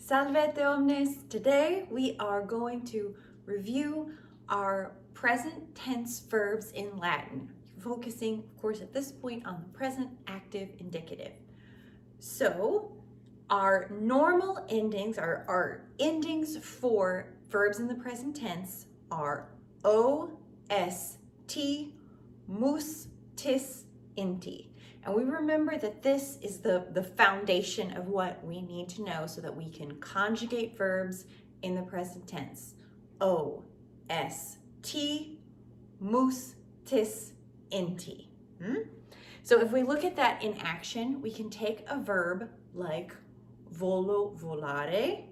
Salvete omnes! Today we are going to review our present tense verbs in Latin, focusing, of course, at this point on the present active indicative. So, our normal endings, our endings for verbs in the present tense are o, s, t, mus, tis, inti. And we remember that this is the foundation of what we need to know so that we can conjugate verbs in the present tense. O, S, T, mus, tis, inti. So if we look at that in action, we can take a verb like volo, volare,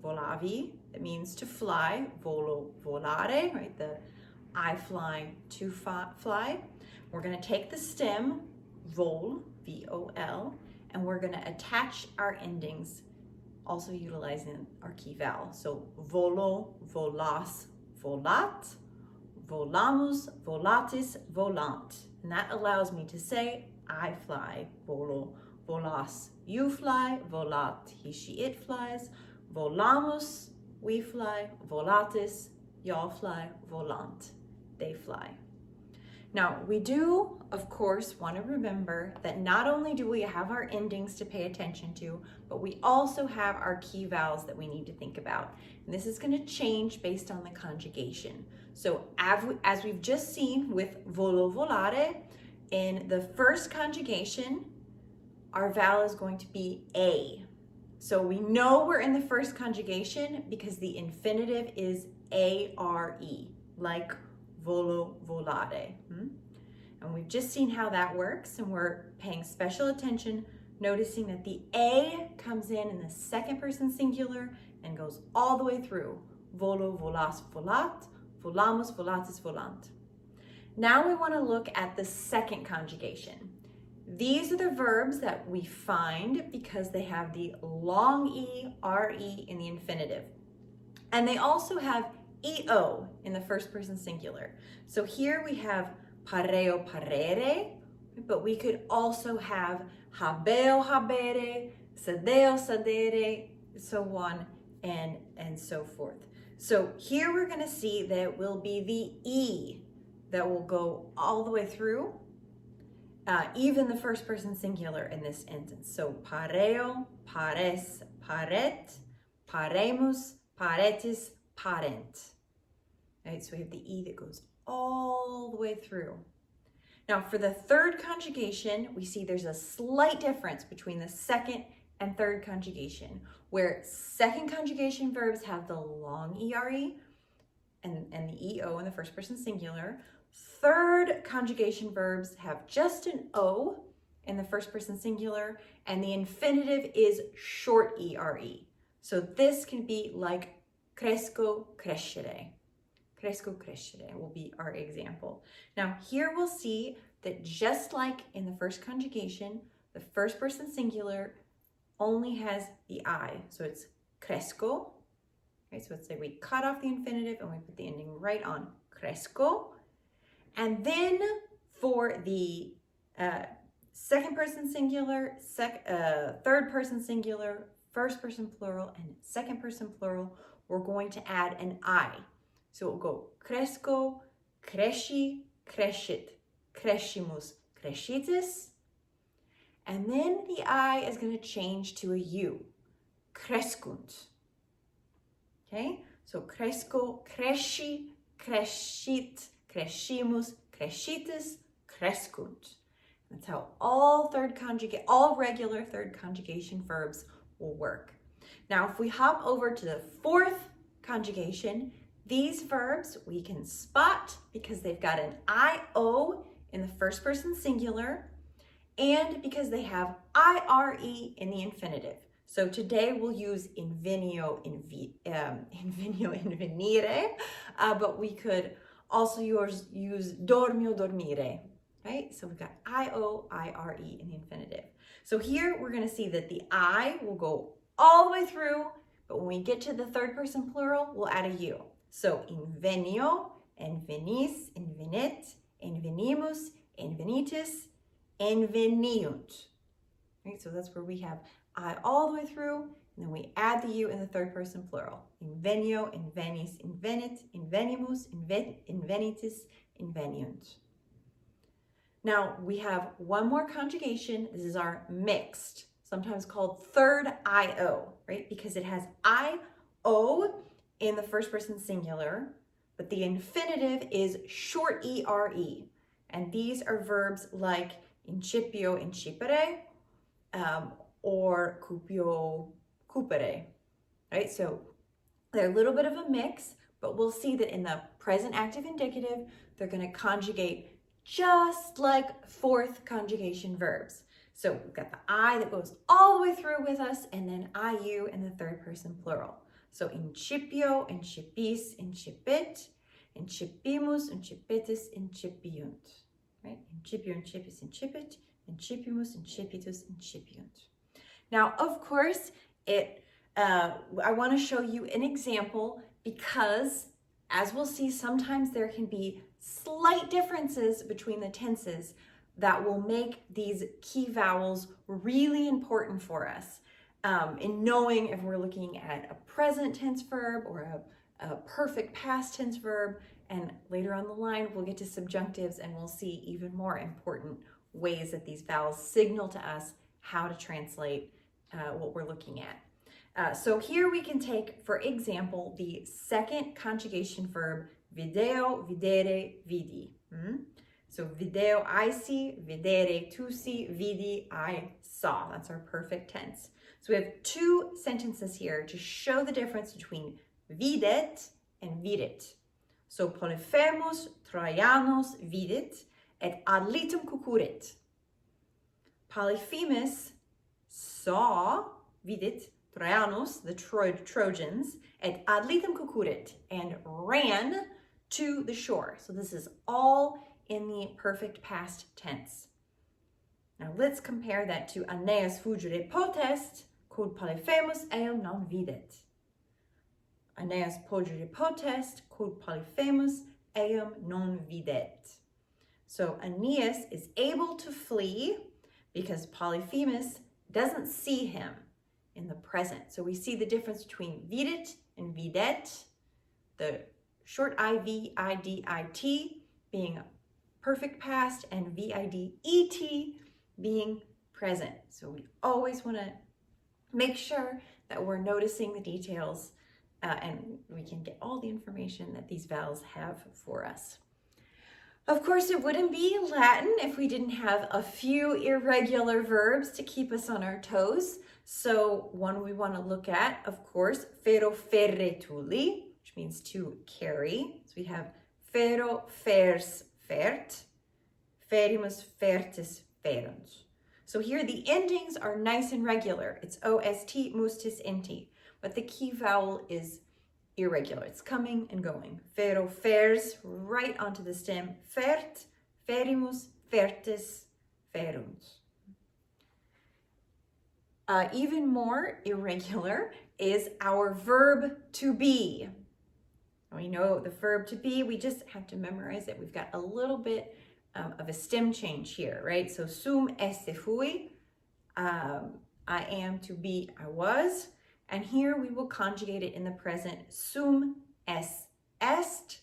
volavi, that means to fly, volo, volare, right? The I fly, to fly. We're going to take the stem, vol, V-O-L, and we're going to attach our endings, also utilizing our key vowel. So volo, volas, volat, volamus, volatis, volant. And that allows me to say, I fly, volo, volas, you fly, volat, he, she, it flies, volamus, we fly, volatis, y'all fly, volant, they fly. Now, we do, of course, want to remember that not only do we have our endings to pay attention to, but we also have our key vowels that we need to think about. And this is going to change based on the conjugation. So as we've just seen with volo, volare, in the first conjugation, our vowel is going to be a. So we know we're in the first conjugation because the infinitive is A-R-E, like volo, volare. And we've just seen how that works, and we're paying special attention, noticing that the A comes in the second person singular and goes all the way through. Volo, volas, volat, volamus, volatis, volant. Now we want to look at the second conjugation. These are the verbs that we find because they have the long E, R-E in the infinitive. And they also have EO in the first person singular. So here we have pareo, parere, but we could also have habeo, habere, sedeo, sedere, so on and so forth. So here we're going to see that it will be the E that will go all the way through, even the first person singular in this instance. So pareo, pares, paret, paremus, paretis, parent. Right, so we have the E that goes all the way through. Now for the third conjugation, we see there's a slight difference between the second and third conjugation, where second conjugation verbs have the long ERE and the EO in the first person singular. Third conjugation verbs have just an O in the first person singular, and the infinitive is short ERE. So this can be like cresco, crescere. Cresco, crescere will be our example. Now here we'll see that just like in the first conjugation, the first person singular only has the I. So it's cresco. Okay, so let's say we cut off the infinitive and we put the ending right on cresco. And then for the second person singular, third person singular, first person plural, and second person plural, we're going to add an I. So it will go cresco, cresci, crescit, crescimus, crescitis. And then the I is going to change to a U, crescunt. Okay, so cresco, cresci, crescit, crescimus, crescitis, crescunt. That's how all regular third conjugation verbs will work. Now, if we hop over to the fourth conjugation, these verbs we can spot because they've got an IO in the first person singular and because they have IRE in the infinitive. So today we'll use invenio, invenire, but we could also use dormio, dormire, right? So we've got IO, IRE in the infinitive. So here we're going to see that the I will go all the way through, but when we get to the third person plural, we'll add a U. So invenio, invenis, invenit, invenimus, invenitis, inveniunt. Right, so that's where we have I all the way through, and then we add the U in the third person plural. Invenio, invenis, invenit, invenimus, invenitis, inveniunt. Now we have one more conjugation. This is our mixed, sometimes called third IO, right? Because it has IO in the first person singular, but the infinitive is short ERE. And these are verbs like incipio, incipere, or cupio, cupere, right? So they're a little bit of a mix, but we'll see that in the present active indicative, they're going to conjugate just like fourth conjugation verbs. So we've got the I that goes all the way through with us, and then IU in the third person plural. So incipio, incipis, incipit, incipimus, incipitis, incipiunt, right? Incipio, incipis, incipit, incipimus, incipitus, incipiunt. Now, of course, I want to show you an example because, as we'll see, sometimes there can be slight differences between the tenses that will make these key vowels really important for us in knowing if we're looking at a present tense verb or a perfect past tense verb. And later on the line, we'll get to subjunctives and we'll see even more important ways that these vowels signal to us how to translate what we're looking at. So here we can take, for example, the second conjugation verb, video, videre, vidi. So video, I see, vedere, tu see, vidi, I saw. That's our perfect tense. So we have two sentences here to show the difference between videt and vidit. So Polyphemus Trajanus vidit et ad litem cucurit. Polyphemus saw, vidit, Trajanus, the Trojans, et ad litem cucurit, and ran to the shore. So this is all in the perfect past tense. Now let's compare that to Aeneas fugere potest, quod Polyphemus eum non videt. Aeneas fugere potest, quod Polyphemus eum non videt. So Aeneas is able to flee because Polyphemus doesn't see him in the present. So we see the difference between vidit and videt, the short IV, ID, IT being perfect past, and VID, ET being present. So we always want to make sure that we're noticing the details and we can get all the information that these vowels have for us. Of course, it wouldn't be Latin if we didn't have a few irregular verbs to keep us on our toes. So one we want to look at, of course, Fero ferretuli, which means to carry. So we have Fero fers fert, ferimus fertis ferunt. So here the endings are nice and regular. It's OST, mustis, inti, but the key vowel is irregular. It's coming and going. Fero fers right onto the stem. Fert, ferimus, fertis, ferunt. Even more irregular is our verb to be. We know the verb to be, we just have to memorize it. We've got a little bit of a stem change here, right? So sum esse fui, I am to be, I was. And here we will conjugate it in the present. Sum es est,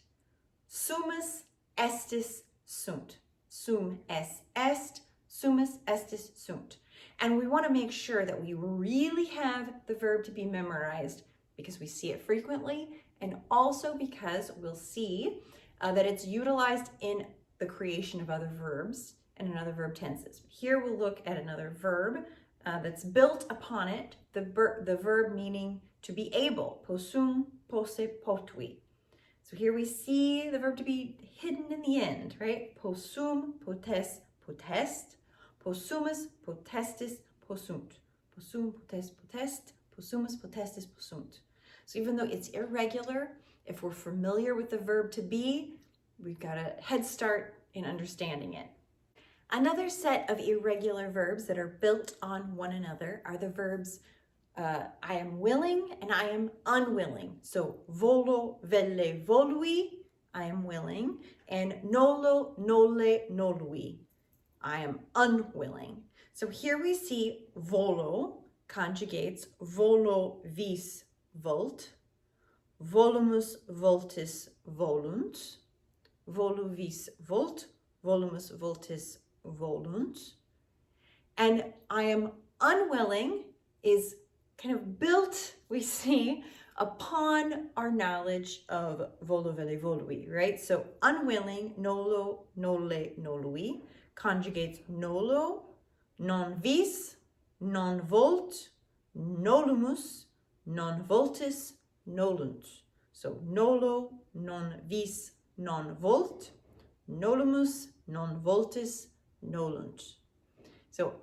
sumus estis sunt. Sum es est, sumus estis sunt. And we want to make sure that we really have the verb to be memorized because we see it frequently, and also because we'll see that it's utilized in the creation of other verbs and in other verb tenses. Here we'll look at another verb that's built upon it, the verb meaning to be able, possum, posse, potui. So here we see the verb to be hidden in the end, right? Possum, potes, potest, possumus, potestis, possunt. Possum, potest, potest, possumus, potestis, possunt. So even though it's irregular, if we're familiar with the verb to be, we've got a head start in understanding it. Another set of irregular verbs that are built on one another are the verbs I am willing and I am unwilling. So volo, velle, volui, I am willing, and nolo, nole, nolui, I am unwilling. So here we see volo conjugates volo, vis, volt, volumus, voltis, volunt, volu, vis, volt, volumus, voltis, volunt. And I am unwilling is kind of built, we see, upon our knowledge of volo, vele, volui, right? So unwilling, nolo, nole, nolui, conjugates nolo, non vis, non volt, nolumus, non voltis, nolunt. So nolo, non vis, non volt, nolumus, non voltis, nolunt. So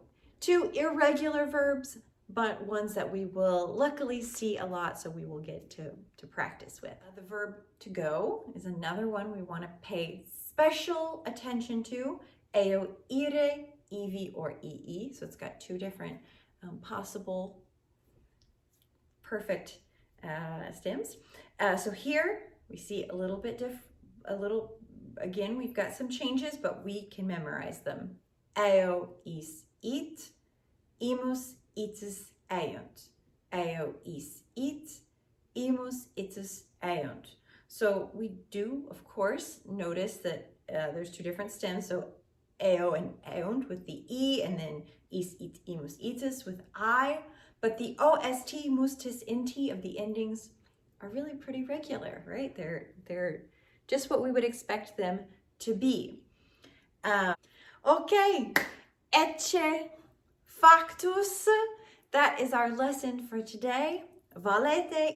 2 irregular verbs, but ones that we will luckily see a lot, so we will get to practice with. The verb to go is another one we want to pay special attention to. Eo, ire, ivi, or ii. So it's got 2 different possible perfect stems. So here we see a little bit again, we've got some changes, but we can memorize them. Eo, is, it, imus, itis, eiont. Eo, is, it, imus, itis, eiont. So we do, of course, notice that there's 2 different stems. So eo and eiont with the e, and then is, it, imus, itis with I. But the ost, mus, tis, inti of the endings are really pretty regular, right? They're just what we would expect them to be. Okay, ecce factus. That is our lesson for today. Valete.